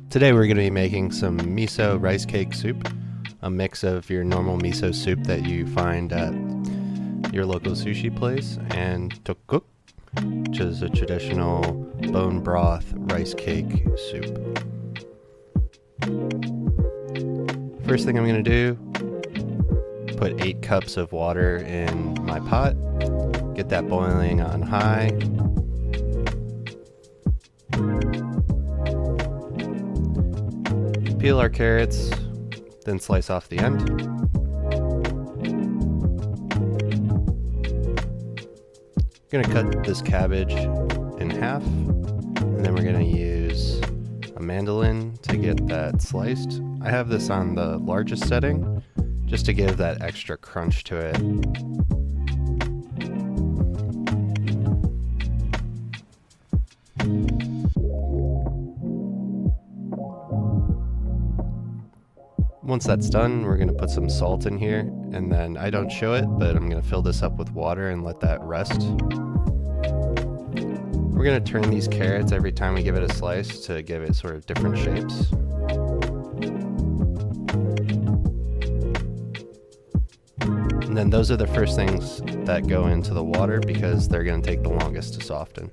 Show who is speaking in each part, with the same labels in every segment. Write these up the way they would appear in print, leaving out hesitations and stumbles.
Speaker 1: Today we're going to be making some miso rice cake soup, a mix of your normal miso soup that you find at your local sushi place, and tteokboki, which is a traditional bone broth rice cake soup. First thing I'm going to do, put 8 cups of water in my pot, get that boiling on high. Peel our carrots, then slice off the end. Gonna cut this cabbage in half, and then we're gonna use a mandolin to get that sliced. I have this on the largest setting, just to give that extra crunch to it. Once that's done, we're going to put some salt in here, and then I don't show it, but I'm going to fill this up with water and let that rest. We're going to turn these carrots every time we give it a slice to give it sort of different shapes. And then those are the first things that go into the water because they're going to take the longest to soften.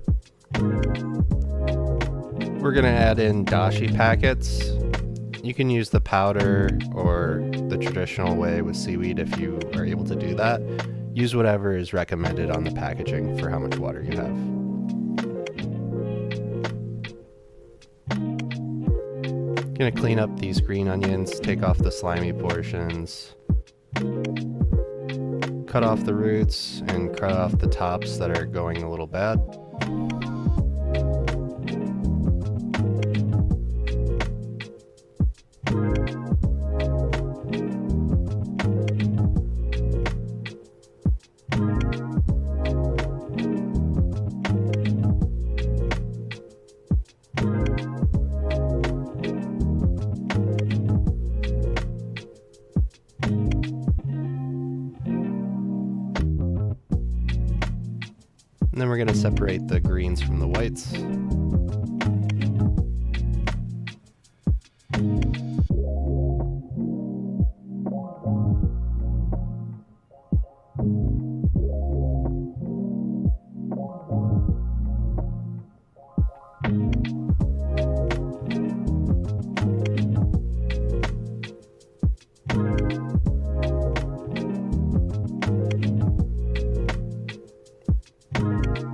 Speaker 1: We're going to add in dashi packets. You can use the powder or the traditional way with seaweed if you are able to do that. Use whatever is recommended on the packaging for how much water you have. Gonna clean up these green onions, take off the slimy portions, cut off the roots, and cut off the tops that are going a little bad. And then we're going to separate the greens from the whites.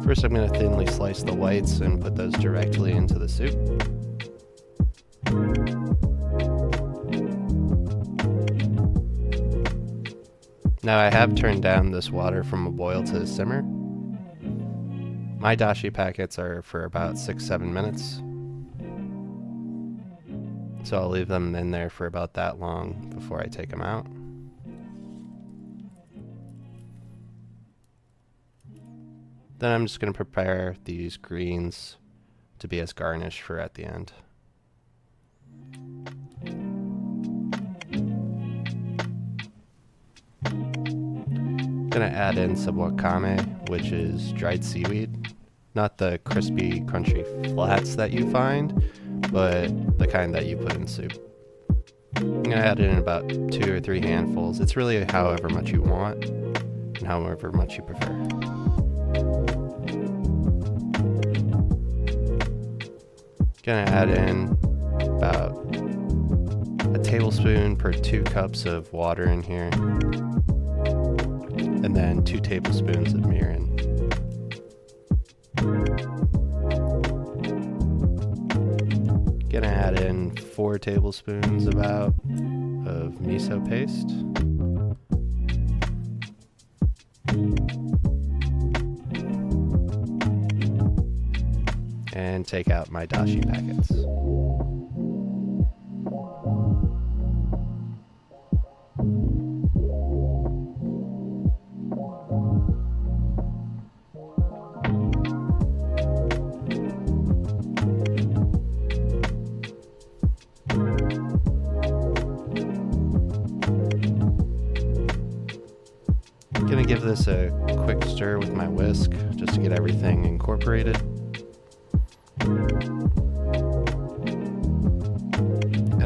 Speaker 1: First, I'm going to thinly slice the whites and put those directly into the soup. Now I have turned down this water from a boil to a simmer. My dashi packets are for about 6-7 minutes. So I'll leave them in there for about that long before I take them out. Then I'm just going to prepare these greens to be as garnish for at the end. Gonna add in some wakame, which is dried seaweed. Not the crispy, crunchy flats that you find, but the kind that you put in soup. I'm gonna add in about 2 or 3 handfuls. It's really however much you want and however much you prefer. Gonna add in about a tablespoon per 2 cups of water in here, and then 2 tablespoons of mirin. Gonna add in 4 tablespoons about of miso paste. And take out my dashi packets. Gonna give this a quick stir with my whisk just to get everything incorporated.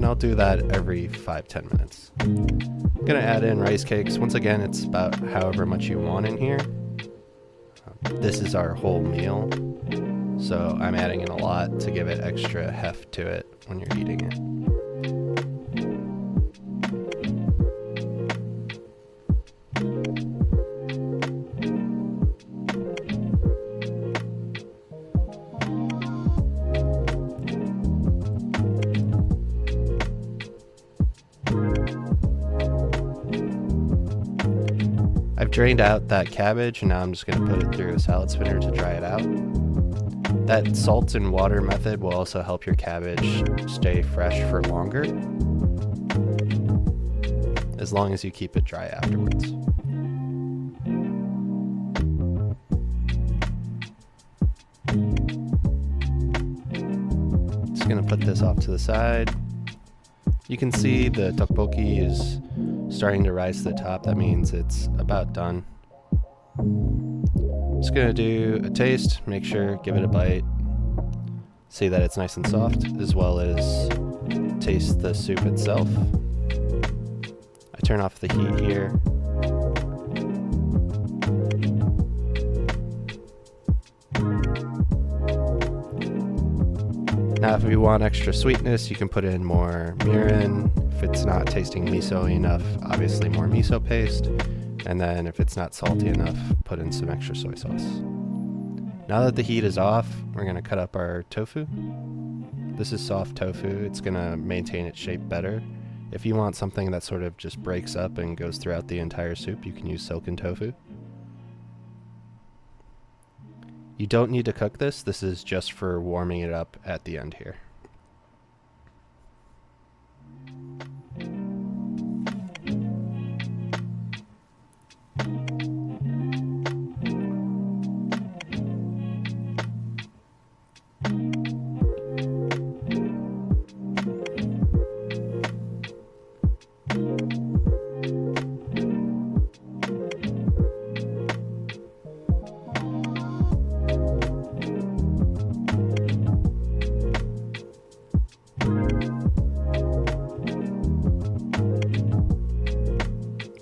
Speaker 1: and I'll do that every 5-10 minutes. I'm gonna add in rice cakes. Once again, it's about however much you want in here. This is our whole meal, so I'm adding in a lot to give it extra heft to it when you're eating it. I've drained out that cabbage, and now I'm just going to put it through a salad spinner to dry it out. That salt and water method will also help your cabbage stay fresh for longer, as long as you keep it dry afterwards. Just going to put this off to the side. You can see the tteokboki is starting to rise to the top. That means it's about done. Just gonna do a taste, make sure, give it a bite, see that it's nice and soft, as well as taste the soup itself. I turn off the heat here. Now if you want extra sweetness, you can put in more mirin. If it's not tasting miso enough, obviously more miso paste. And then if it's not salty enough, put in some extra soy sauce. Now that the heat is off, we're gonna cut up our tofu. This is soft tofu. It's gonna maintain its shape better. If you want something that sort of just breaks up and goes throughout the entire soup, you can use silken tofu. You don't need to cook this. This is just for warming it up at the end here.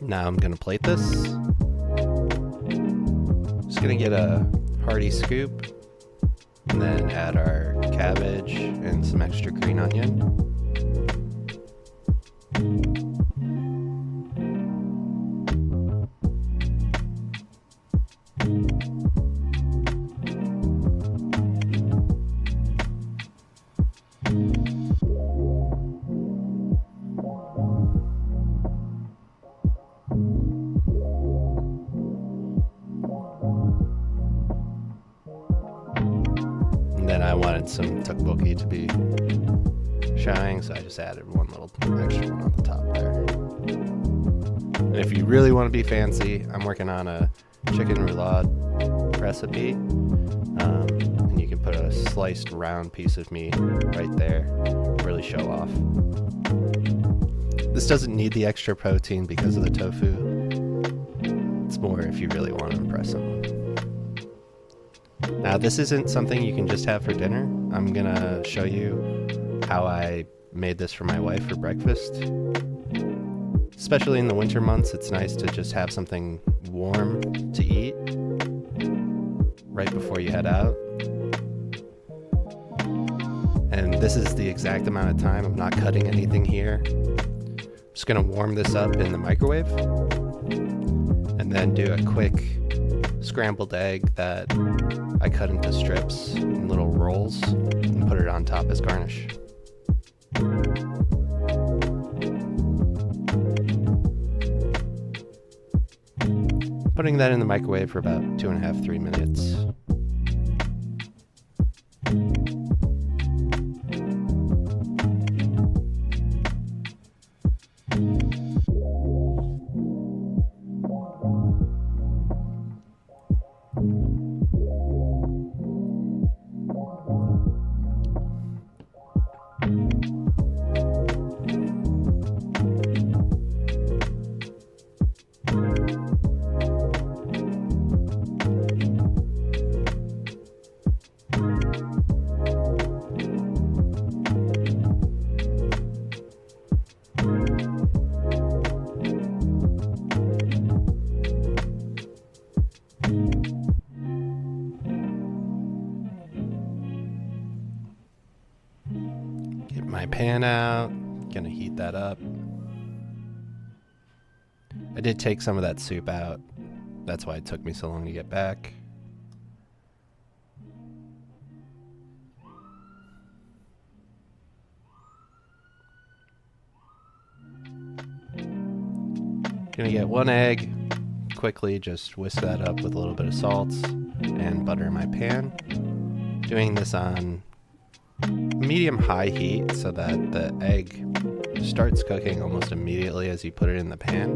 Speaker 1: Now I'm gonna plate this. Just gonna get a hearty scoop and then add our cabbage and some extra green onion. Then I wanted some tteokboki to be showing, so I just added one little extra one on the top there. And if you really want to be fancy, I'm working on a chicken roulade recipe, and you can put a sliced round piece of meat right there, really show off. This doesn't need the extra protein because of the tofu. It's more if you really want to impress someone. Now this isn't something you can just have for dinner. I'm gonna show you how I made this for my wife for breakfast. Especially in the winter months, it's nice to just have something warm to eat right before you head out. And this is the exact amount of time. I'm not cutting anything here. I'm just gonna warm this up in the microwave and then do a quick scrambled egg that I cut into strips and little rolls and put it on top as garnish. Putting that in the microwave for about 2.5-3 minutes. my pan out, gonna heat that up. I did take some of that soup out. That's why it took me so long to get back. Gonna get one egg, quickly just whisk that up with a little bit of salt and butter in my pan. Doing this on medium-high heat so that the egg starts cooking almost immediately as you put it in the pan.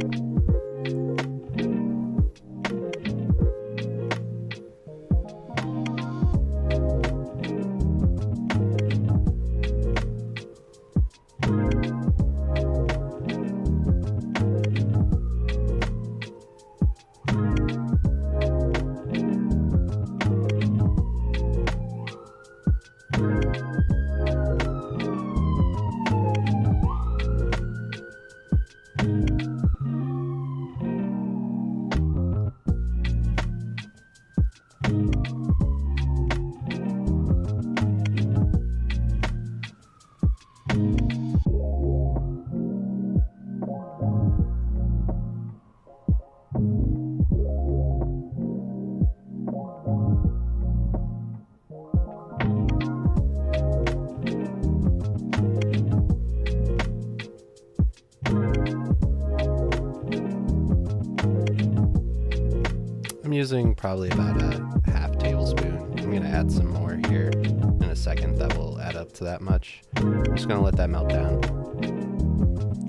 Speaker 1: I'm using probably about a half tablespoon. I'm going to add some more here in a second that will add up to that much. I'm just going to let that melt down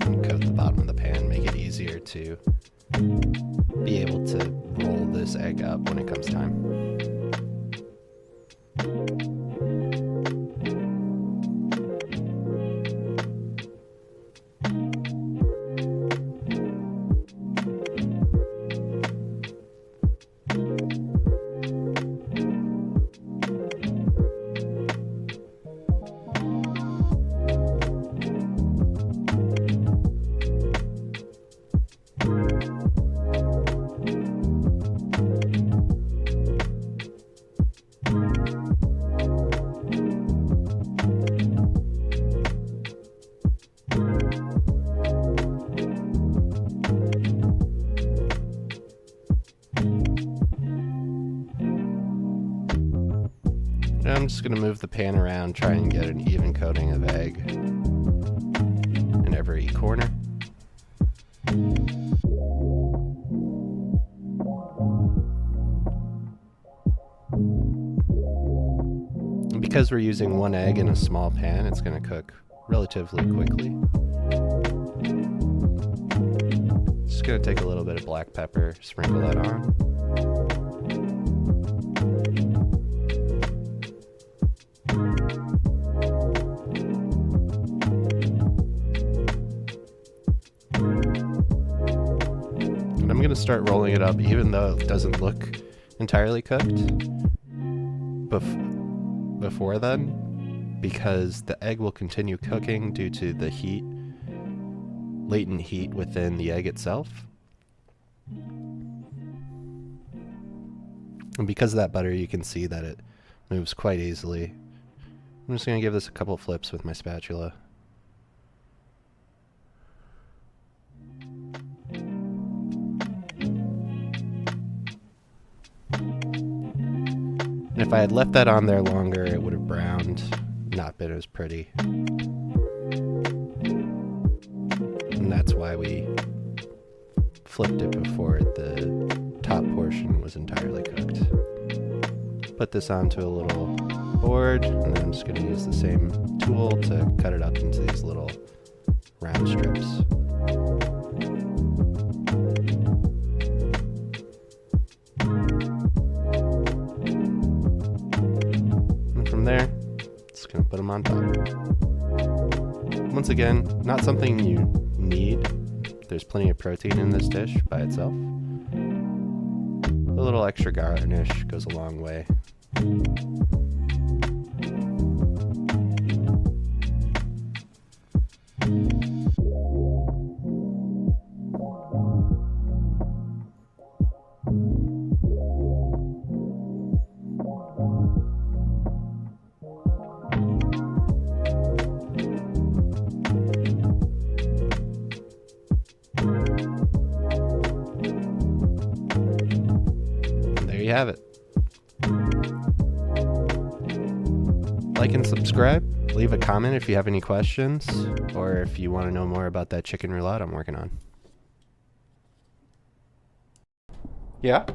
Speaker 1: and coat the bottom of the pan, make it easier to be able to roll this egg up when it comes time. I'm just going to move the pan around, try and get an even coating of egg in every corner. And because we're using one egg in a small pan, it's going to cook relatively quickly. Just going to take a little bit of black pepper, sprinkle that on. I'm going to start rolling it up even though it doesn't look entirely cooked before then, because the egg will continue cooking due to the heat, latent heat within the egg itself. And because of that butter, you can see that it moves quite easily. I'm just going to give this a couple flips with my spatula. And if I had left that on there longer, it would have browned, not been as pretty. And that's why we flipped it before the top portion was entirely cooked. Put this onto a little board, and then I'm just going to use the same tool to cut it up into these little round strips. There, just gonna put them on top. Once again, not something you need. There's plenty of protein in this dish by itself. A little extra garnish goes a long way. you have it. Like and subscribe. Leave a comment if you have any questions, or if you want to know more about that chicken roulade I'm working on. Yeah?